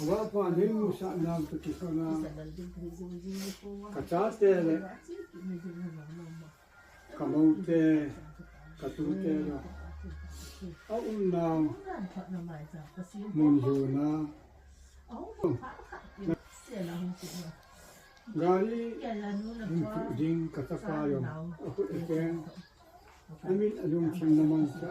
Wala pa din sa nagtukisa na kacate, kamote, katute, aunang munjo na. Gali, din katakayong ako ikin. Amin alung siyang naman sa